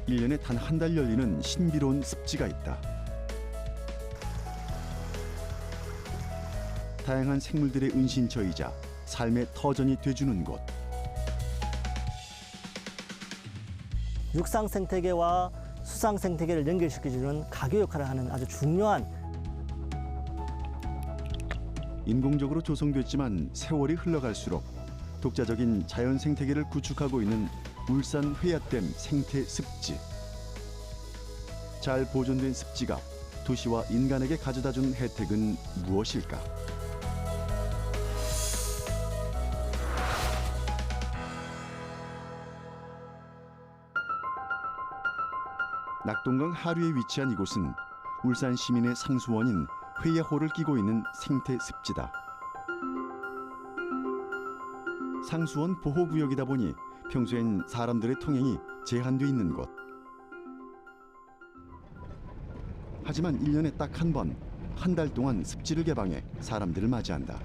1년에 단 한 달 열리는 신비로운 습지가 있다. 다양한 생물들의 은신처이자 삶의 터전이 돼주는 곳. 육상 생태계와 수상 생태계를 연결시켜주는 가교 역할을 하는 아주 중요한 인공적으로 조성됐지만 세월이 흘러갈수록 독자적인 자연 생태계를 구축하고 있는 울산 회야댐 생태 습지. 잘 보존된 습지가 도시와 인간에게 가져다준 혜택은 무엇일까? 낙동강 하류에 위치한 이곳은 울산 시민의 상수원인 회야호를 끼고 있는 생태 습지다. 상수원 보호구역이다 보니 평소엔 사람들의 통행이 제한돼 있는 곳. 하지만 1년에 딱 한 번, 한 달 동안 습지를 개방해 사람들을 맞이한다.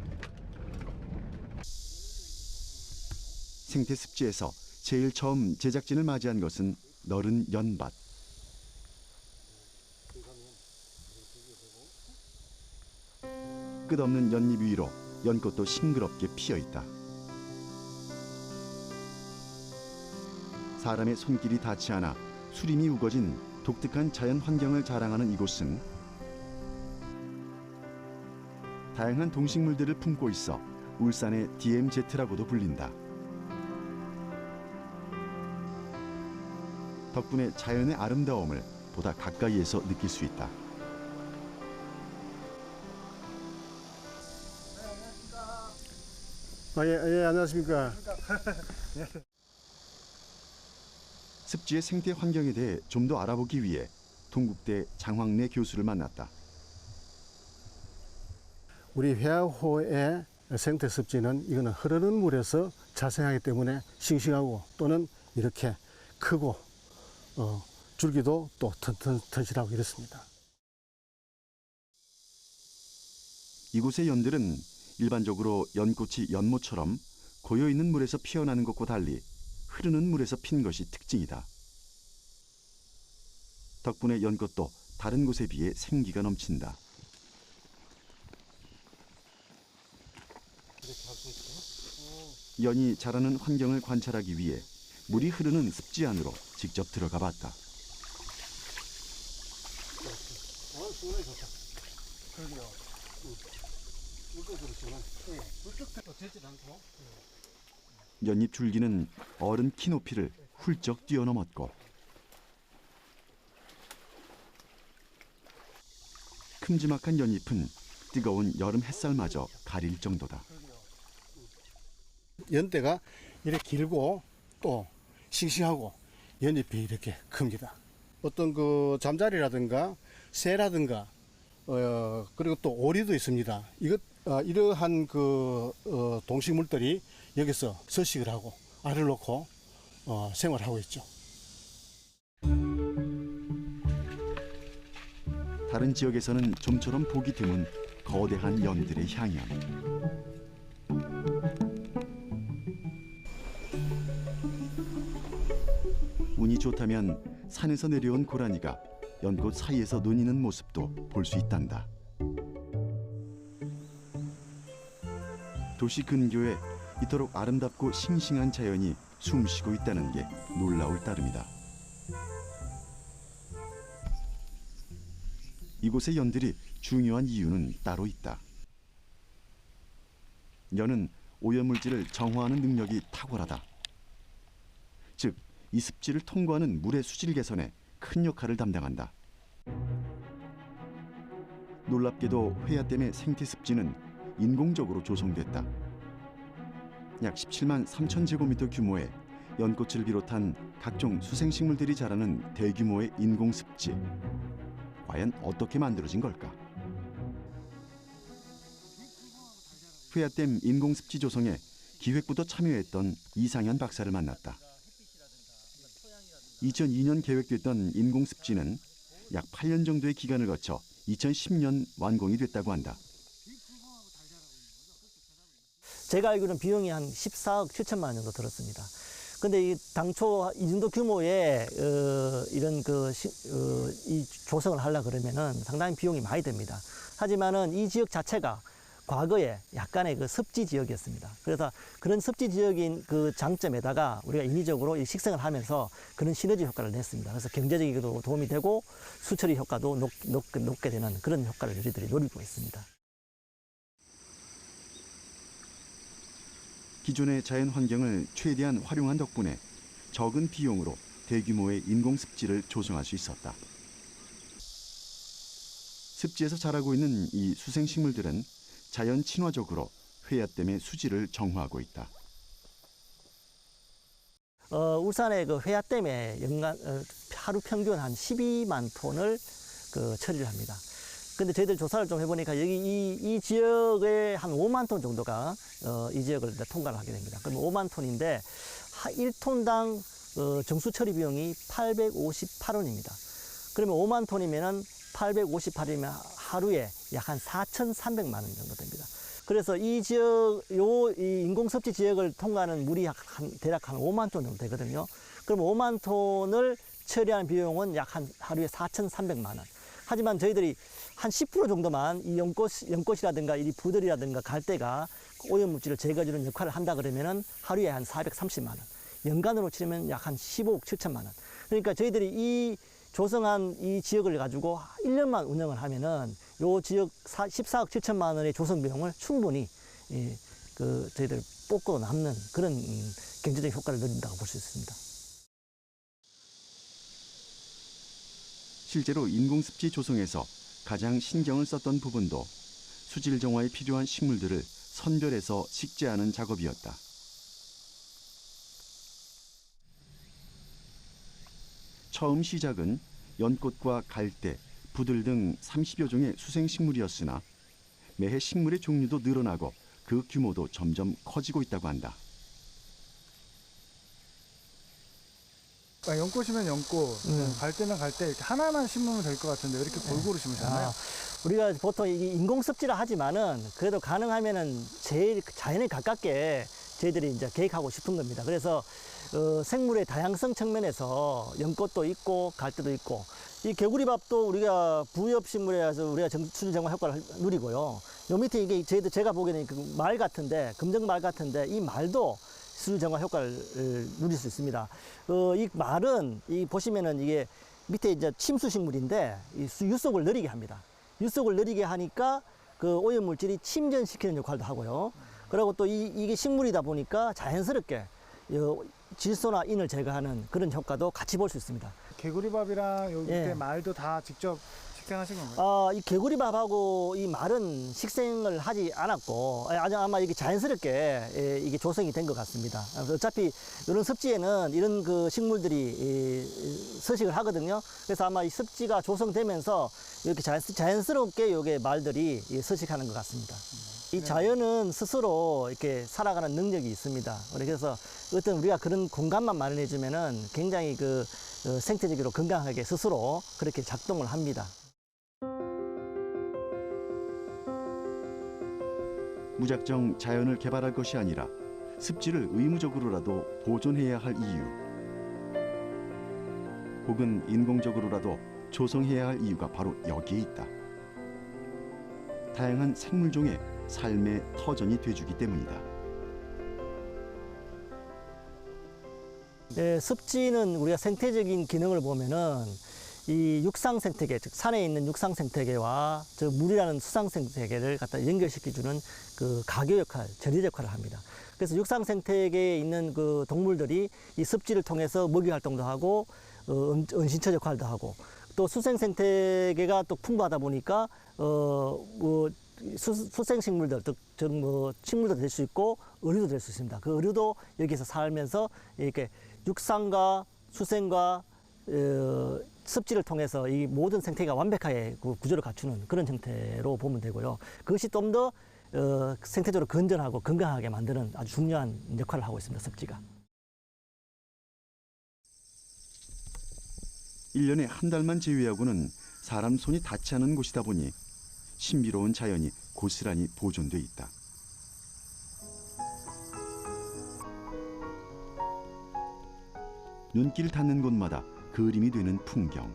생태 습지에서 제일 처음 제작진을 맞이한 것은 너른 연밭. 끝없는 연잎 위로 연꽃도 싱그럽게 피어 있다. 사람의 손길이 닿지 않아 수림이 우거진 독특한 자연 환경을 자랑하는 이곳은 다양한 동식물들을 품고 있어 울산의 DMZ라고도 불린다. 덕분에 자연의 아름다움을 보다 가까이에서 느낄 수 있다. 예, 안녕하십니까. 습지의 생태 환경에 대해 좀 더 알아보기 위해 동국대 장황래 교수를 만났다. 우리 회야호의 생태 습지는 이거는 흐르는 물에서 자생하기 때문에 싱싱하고 또는 이렇게 크고 줄기도 또 튼튼하고 이렇습니다. 이곳의 연들은 일반적으로 연꽃이 연못처럼 고여있는 물에서 피어나는 것과 달리 흐르는 물에서 핀 것이 특징이다. 덕분에 연꽃도 다른 곳에 비해 생기가 넘친다. 연이 자라는 환경을 관찰하기 위해 물이 흐르는 습지 안으로 직접 들어가 봤다. 시원하게 좋다. 그러게요. 물도 시원하네. 물쪽도 되질 않고. 연잎 줄기는 어른 키 높이를 훌쩍 뛰어넘었고 큼지막한 연잎은 뜨거운 여름 햇살마저 가릴 정도다. 연대가 이렇게 길고 또 싱싱하고 연잎이 이렇게 큽니다. 어떤 그 잠자리라든가 새라든가 그리고 또 오리도 있습니다. 이러한 그 동식물들이 여기서 서식을 하고 알을 놓고 생활하고 있죠. 다른 지역에서는 좀처럼 보기 드문 거대한 연들의 향연. 운이 좋다면 산에서 내려온 고라니가 연꽃 사이에서 논이는 모습도 볼 수 있단다. 도시 근교에 이토록 아름답고 싱싱한 자연이 숨쉬고 있다는 게 놀라울 따름이다. 이곳의 연들이 중요한 이유는 따로 있다. 연은 오염물질을 정화하는 능력이 탁월하다. 즉, 이 습지를 통과하는 물의 수질 개선에 큰 역할을 담당한다. 놀랍게도 회야댐의 생태 습지는 인공적으로 조성됐다. 약 17만 3천 제곱미터 규모의 연꽃을 비롯한 각종 수생식물들이 자라는 대규모의 인공 습지. 과연 어떻게 만들어진 걸까? 회야댐 인공 습지 조성에 기획부터 참여했던 이상현 박사를 만났다. 2002년 계획됐던 인공 습지는 약 8년 정도의 기간을 거쳐 2010년 완공이 됐다고 한다. 제가 알기로는 비용이 한 14억 7천만 원 정도 들었습니다. 근데 이 당초 이 정도 규모의 이런 이 조성을 하려고 그러면은 상당히 비용이 많이 듭니다. 하지만은 이 지역 자체가 과거에 약간의 그 습지 지역이었습니다. 그래서 그런 습지 지역인 그 장점에다가 우리가 인위적으로 이 식생을 하면서 그런 시너지 효과를 냈습니다. 그래서 경제적으로도 도움이 되고 수처리 효과도 높게 되는 그런 효과를 우리들이 노리고 있습니다. 기존의 자연 환경을 최대한 활용한 덕분에 적은 비용으로 대규모의 인공 습지를 조성할 수 있었다. 습지에서 자라고 있는 이 수생식물들은 자연 친화적으로 회야댐의 수질을 정화하고 있다. 울산의 그 회야댐에 하루 평균 한 12만 톤을 처리를 합니다. 근데 저희들 조사를 좀 해보니까 여기 이 지역에 한 5만 톤 정도가 이 지역을 통과를 하게 됩니다. 그럼 5만 톤인데 1톤당 정수 처리 비용이 858원입니다. 그러면 5만 톤이면은 858이면 하루에 약 한 4,300만 원 정도 됩니다. 그래서 이 지역, 이 인공섭지 지역을 통과하는 물이 대략 한 5만 톤 정도 되거든요. 그럼 5만 톤을 처리하는 비용은 약 하루에 4,300만 원. 하지만 저희들이 한 10% 정도만 이 연꽃이라든가 이 부들이라든가 갈대가 오염물질을 제거해주는 역할을 한다 그러면은 하루에 한 430만 원. 연간으로 치면 약 한 15억 7천만 원. 그러니까 저희들이 이 조성한 이 지역을 가지고 1년만 운영을 하면은 요 지역 14억 7천만 원의 조성 비용을 충분히 저희들 뽑고 남는 그런 경제적 효과를 누린다고 볼 수 있습니다. 실제로 인공습지 조성에서 가장 신경을 썼던 부분도 수질 정화에 필요한 식물들을 선별해서 식재하는 작업이었다. 처음 시작은 연꽃과 갈대, 부들 등 30여 종의 수생식물이었으나 매해 식물의 종류도 늘어나고 그 규모도 점점 커지고 있다고 한다. 연꽃이면 연꽃, 갈대면 갈대 이렇게 하나만 심으면 될 것 같은데 왜 이렇게 골고루 심으셨나요? 우리가 보통 이 인공습지라 하지만은 그래도 가능하면은 제일 자연에 가깝게 저희들이 이제 계획하고 싶은 겁니다. 그래서 생물의 다양성 측면에서 연꽃도 있고 갈대도 있고 이 개구리밥도 우리가 부엽식물이라서 우리가 수질 정화 효과를 누리고요. 요 밑에 이게 제가 보기에는 그 말 같은데 금정말 같은데 이 말도 수질 정화 효과를 누릴 수 있습니다. 이 말은 보시면은 이게 밑에 이제 침수식물인데 이 유속을 느리게 합니다. 유속을 느리게 하니까 그 오염물질이 침전시키는 역할도 하고요. 그리고 또 이게 식물이다 보니까 자연스럽게 질소나 인을 제거하는 그런 효과도 같이 볼 수 있습니다. 개구리밥이랑 여기 밑에 말도 다 직접 식생하신 건가요? 이 개구리밥하고 이 말은 식생을 하지 않았고 아마 이게 자연스럽게 이게 조성이 된 것 같습니다. 어차피 이런 습지에는 이런 그 식물들이 서식을 하거든요. 그래서 아마 이 습지가 조성되면서 이렇게 자연스럽게 요게 말들이 서식하는 것 같습니다. 이 자연은 스스로 이렇게 살아가는 능력이 있습니다. 그래서 어떤 우리가 그런 공간만 마련해주면은 굉장히 생태적으로 건강하게 스스로 그렇게 작동을 합니다. 무작정 자연을 개발할 것이 아니라 습지를 의무적으로라도 보존해야 할 이유, 혹은 인공적으로라도 조성해야 할 이유가 바로 여기에 있다. 다양한 생물종의 삶의 터전이 돼주기 때문이다. 습지는 우리가 생태적인 기능을 보면은 이 육상 생태계, 즉 산에 있는 육상 생태계와 저 물이라는 수상 생태계를 갖다 연결시켜주는 그 가교 역할, 전리 역할을 합니다. 그래서 육상 생태계에 있는 그 동물들이 이 습지를 통해서 먹이 활동도 하고 은신처 역할도 하고 또 수생 생태계가 또 풍부하다 보니까 수생식물들, 식물도 될 수 있고 어류도 될 수 있습니다. 그 어류도 여기서 살면서 이렇게 육상과 수생과 습지를 통해서 이 모든 생태계가 완벽하게 그 구조를 갖추는 그런 형태로 보면 되고요. 그것이 좀 더 생태적으로 건전하고 건강하게 만드는 아주 중요한 역할을 하고 있습니다. 습지가. 1년에 한 달만 제외하고는 사람 손이 닿지 않은 곳이다 보니 신비로운 자연이 고스란히 보존돼 있다. 눈길 닿는 곳마다 그림이 되는 풍경.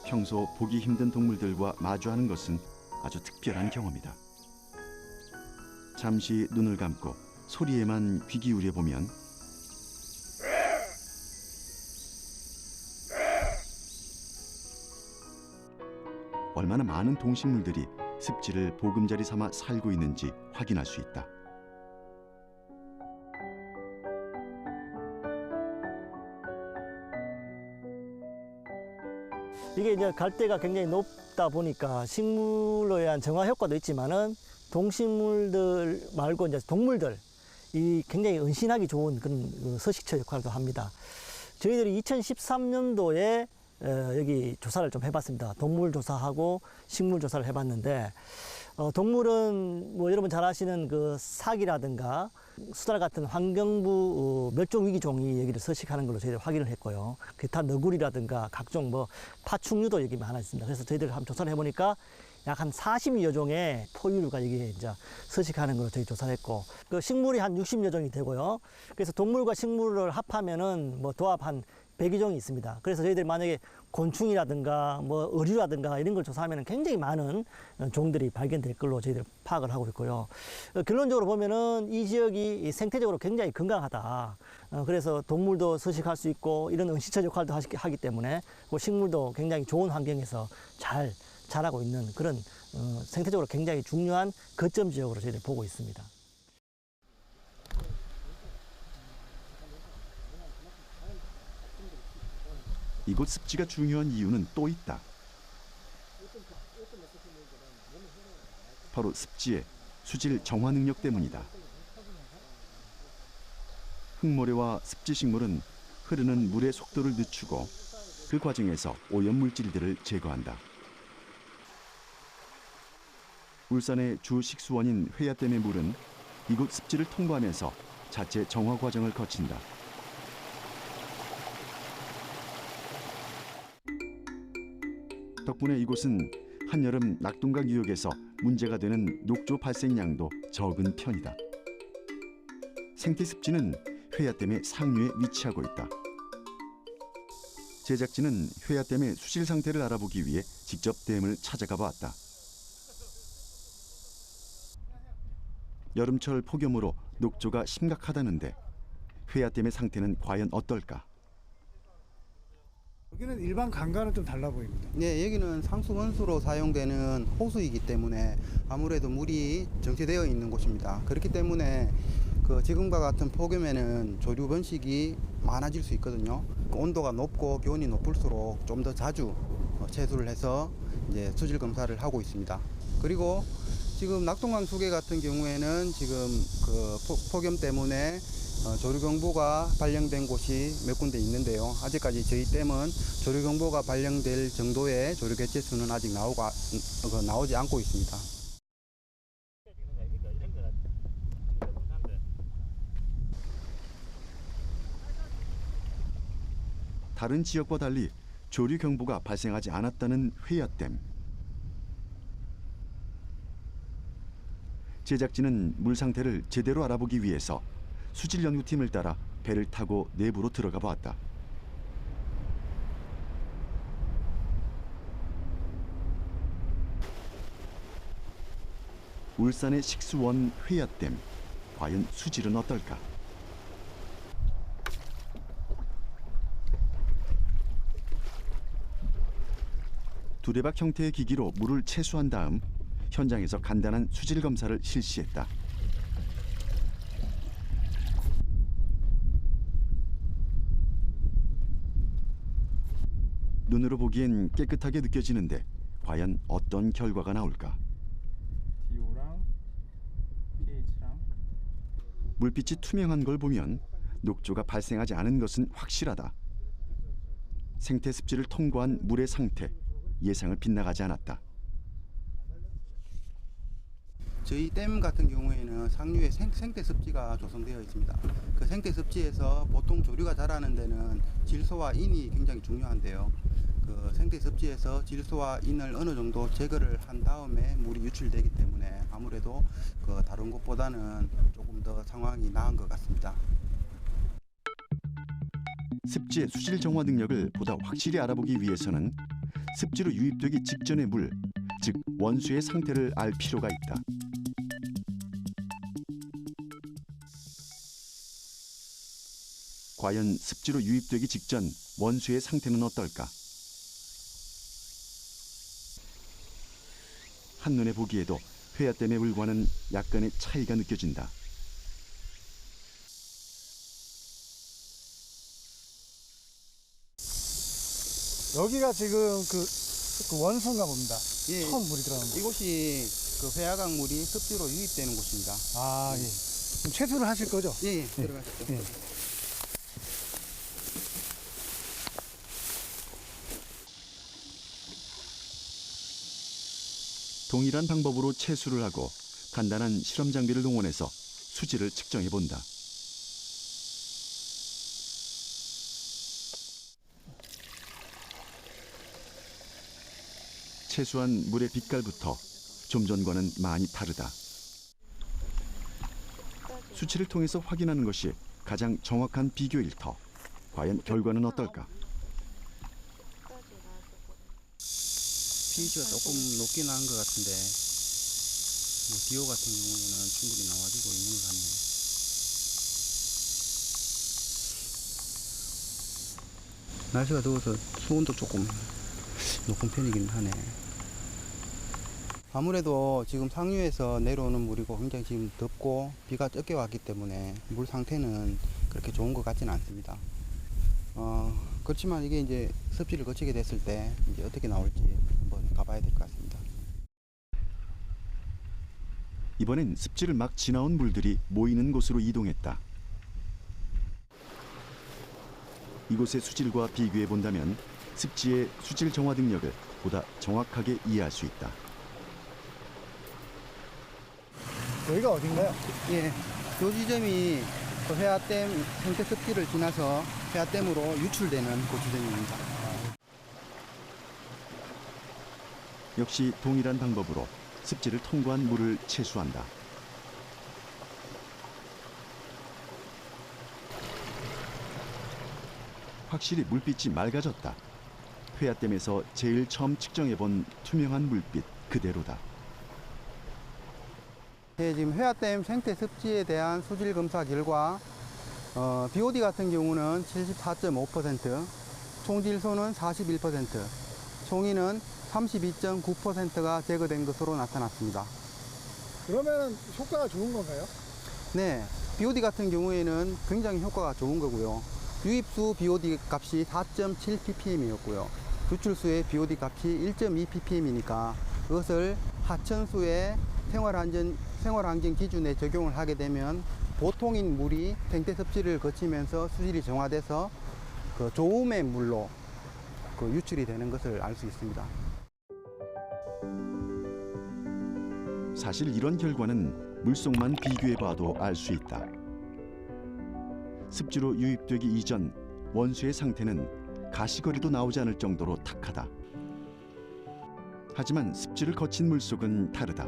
평소 보기 힘든 동물들과 마주하는 것은 아주 특별한 경험이다. 잠시 눈을 감고 소리에만 귀 기울여 보면 얼마나 많은 동식물들이 습지를 보금자리 삼아 살고 있는지 확인할 수 있다. 이게 이제 갈대가 굉장히 높다 보니까 식물로 의한 정화 효과도 있지만은 동식물들 말고 이제 동물들 이 굉장히 은신하기 좋은 그런 서식처 역할도 합니다. 저희들이 2013년도에 여기 조사를 좀 해봤습니다. 동물 조사하고 식물 조사를 해봤는데 동물은 뭐 여러분 잘 아시는 그 사기라든가 수달 같은 환경부 멸종 위기 종이 여기를 서식하는 걸로 저희들 확인을 했고요. 기타 너구리라든가 각종 뭐 파충류도 여기 많아 있습니다. 그래서 저희들 한번 조사를 해보니까 약 한 40여 종의 포유류가 여기에 이제 서식하는 걸로 저희 조사를 했고, 그 식물이 한 60여 종이 되고요. 그래서 동물과 식물을 합하면은 뭐 도합 한 100여 종이 있습니다. 그래서 저희들이 만약에 곤충이라든가 뭐 어류라든가 이런 걸 조사하면 굉장히 많은 종들이 발견될 걸로 저희들 파악을 하고 있고요. 결론적으로 보면은 이 지역이 생태적으로 굉장히 건강하다. 그래서 동물도 서식할 수 있고 이런 은시처 역할도 하기 때문에 식물도 굉장히 좋은 환경에서 잘 자라고 있는 그런 생태적으로 굉장히 중요한 거점 지역으로 저희들 보고 있습니다. 이곳 습지가 중요한 이유는 또 있다. 바로 습지의 수질 정화 능력 때문이다. 흙모래와 습지식물은 흐르는 물의 속도를 늦추고 그 과정에서 오염물질들을 제거한다. 울산의 주 식수원인 회야댐의 물은 이곳 습지를 통과하면서 자체 정화 과정을 거친다. 덕분에 이곳은 한여름 낙동강 유역에서 문제가 되는 녹조 발생량도 적은 편이다. 생태습지는 회야댐의 상류에 위치하고 있다. 제작진은 회야댐의 수질 상태를 알아보기 위해 직접 댐을 찾아가 봤다. 여름철 폭염으로 녹조가 심각하다는데 회야댐의 상태는 과연 어떨까? 여기는 일반 강과는 좀 달라 보입니다. 네, 여기는 상수 원수로 사용되는 호수이기 때문에 아무래도 물이 정체되어 있는 곳입니다. 그렇기 때문에 지금과 같은 폭염에는 조류 번식이 많아질 수 있거든요. 온도가 높고 기온이 높을수록 좀 더 자주 채수를 해서 이제 수질 검사를 하고 있습니다. 그리고 지금 낙동강 수계 같은 경우에는 지금 폭염 때문에 조류경보가 발령된 곳이 몇 군데 있는데요. 아직까지 저희 댐은 조류경보가 발령될 정도의 조류 개체수는 아직 나오지 않고 있습니다. 다른 지역과 달리 조류 경보가 발생하지 않았다는 회야댐. 제작진은 물 상태를 제대로 알아보기 위해서 수질 연구팀을 따라 배를 타고 내부로 들어가 보았다. 울산의 식수원 회야댐. 과연 수질은 어떨까? 두레박 형태의 기기로 물을 채수한 다음 현장에서 간단한 수질 검사를 실시했다. 눈으로 보기엔 깨끗하게 느껴지는데 과연 어떤 결과가 나올까? DO랑 pH랑 물빛이 투명한 걸 보면 녹조가 발생하지 않은 것은 확실하다. 생태 습지를 통과한 물의 상태, 예상을 빗나가지 않았다. 저희 댐 같은 경우에는 상류에 생태 습지가 조성되어 있습니다. 그 생태 습지에서 보통 조류가 자라는 데는 질소와 인이 굉장히 중요한데요. 그 생태 습지에서 질소와 인을 어느 정도 제거를 한 다음에 물이 유출되기 때문에 아무래도 그 다른 곳보다는 조금 더 상황이 나은 것 같습니다. 습지의 수질 정화 능력을 보다 확실히 알아보기 위해서는 습지로 유입되기 직전의 물, 즉 원수의 상태를 알 필요가 있다. 과연 습지로 유입되기 직전 원수의 상태는 어떨까? 한눈에 보기에도 회화댐의 물과는 약간의 차이가 느껴진다. 여기가 지금 그 원수인가 봅니다. 예, 처음 물이 들어가는 거. 이곳이 그 회화강 물이 습지로 유입되는 곳입니다. 아, 예. 그럼 채수를 하실 거죠? 예, 들어가시죠. 예. 동일한 방법으로 채수를 하고 간단한 실험 장비를 동원해서 수질을 측정해 본다. 채수한 물의 빛깔부터 좀 전과는 많이 다르다. 수치를 통해서 확인하는 것이 가장 정확한 비교일 터. 과연 결과는 어떨까? pH가 조금 높긴 한 것 같은데 뭐 디오 같은 경우에는 충분히 나와주고 있는 것 같네요. 날씨가 더워서 수온도 조금 높은 편이긴 하네. 아무래도 지금 상류에서 내려오는 물이고 굉장히 지금 덥고 비가 적게 왔기 때문에 물 상태는 그렇게 좋은 것 같지는 않습니다. 그렇지만 이게 이제 습지를 거치게 됐을 때 이제 어떻게 나올지 한번 가봐야 될 것 같습니다. 이번엔 습지를 막 지나온 물들이 모이는 곳으로 이동했다. 이곳의 수질과 비교해 본다면 습지의 수질 정화 능력을 보다 정확하게 이해할 수 있다. 여기가 어딘가요? 예, 요 지점이 그 회화댐 생태 습지를 지나서 회화댐으로 유출되는 그 지점입니다. 역시 동일한 방법으로 습지를 통과한 물을 채수한다. 확실히 물빛이 맑아졌다. 회화댐에서 제일 처음 측정해본 투명한 물빛 그대로다. 예, 지금 회화댐 생태 습지에 대한 수질 검사 결과 BOD 같은 경우는 74.5%, 총질소는 41%, 총인은 32.9%가 제거된 것으로 나타났습니다. 그러면 효과가 좋은 건가요? 네, BOD 같은 경우에는 굉장히 효과가 좋은 거고요. 유입수 BOD 값이 4.7 ppm이었고요. 유출수의 BOD 값이 1.2 ppm이니까 그것을 하천수의 생활환경 기준에 적용을 하게 되면 보통인 물이 생태 습지를 거치면서 수질이 정화돼서 그 좋음의 물로 그 유출이 되는 것을 알 수 있습니다. 사실 이런 결과는 물속만 비교해봐도 알 수 있다. 습지로 유입되기 이전 원수의 상태는 가시거리도 나오지 않을 정도로 탁하다. 하지만 습지를 거친 물속은 다르다.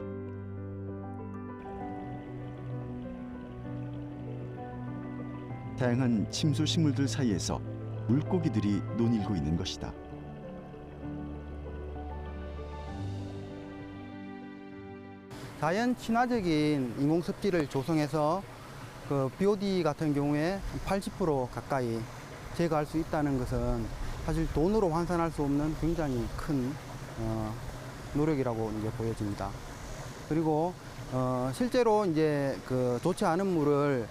다양한 침수 식물들 사이에서 물고기들이 논일고 있는 것이다. 자연 친화적인 인공 습지를 조성해서 그 BOD 같은 경우에 80% 가까이 제거할 수 있다는 것은 사실 돈으로 환산할 수 없는 굉장히 큰 노력이라고 이제 보여집니다. 그리고 실제로 이제 그 좋지 않은 물을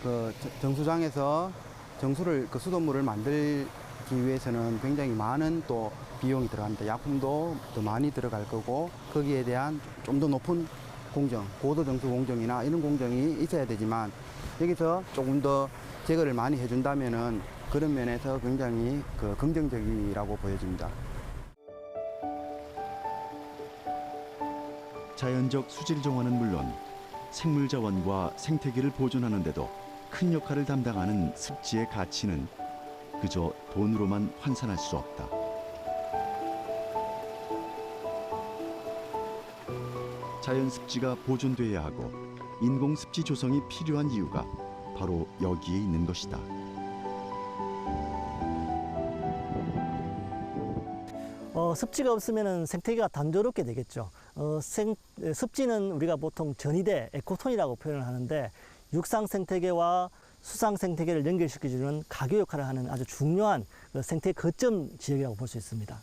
그 정수장에서 정수를 그 수돗물을 만들기 위해서는 굉장히 많은 또 비용이 들어갑니다. 약품도 더 많이 들어갈 거고 거기에 대한 좀 더 높은 공정, 고도 정수 공정이나 이런 공정이 있어야 되지만 여기서 조금 더 제거를 많이 해준다면은 그런 면에서 굉장히 그 긍정적이라고 보여집니다. 자연적 수질 정화는 물론 생물 자원과 생태계를 보존하는 데도 큰 역할을 담당하는 습지의 가치는 그저 돈으로만 환산할 수 없다. 자연 습지가 보존돼야 하고 인공 습지 조성이 필요한 이유가 바로 여기에 있는 것이다. 습지가 없으면 생태계가 단조롭게 되겠죠. 습지는 우리가 보통 전이대, 에코톤이라고 표현을 하는데 육상 생태계와 수상 생태계를 연결시켜주는 가교 역할을 하는 아주 중요한 생태 거점 지역이라고 볼 수 있습니다.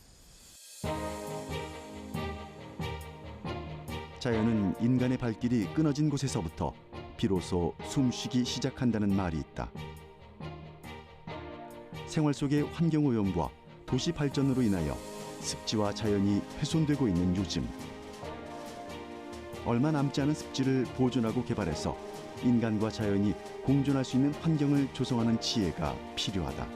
자연은 인간의 발길이 끊어진 곳에서부터 비로소 숨쉬기 시작한다는 말이 있다. 생활 속의 환경오염과 도시 발전으로 인하여 습지와 자연이 훼손되고 있는 요즘, 얼마 남지 않은 습지를 보존하고 개발해서 인간과 자연이 공존할 수 있는 환경을 조성하는 지혜가 필요하다.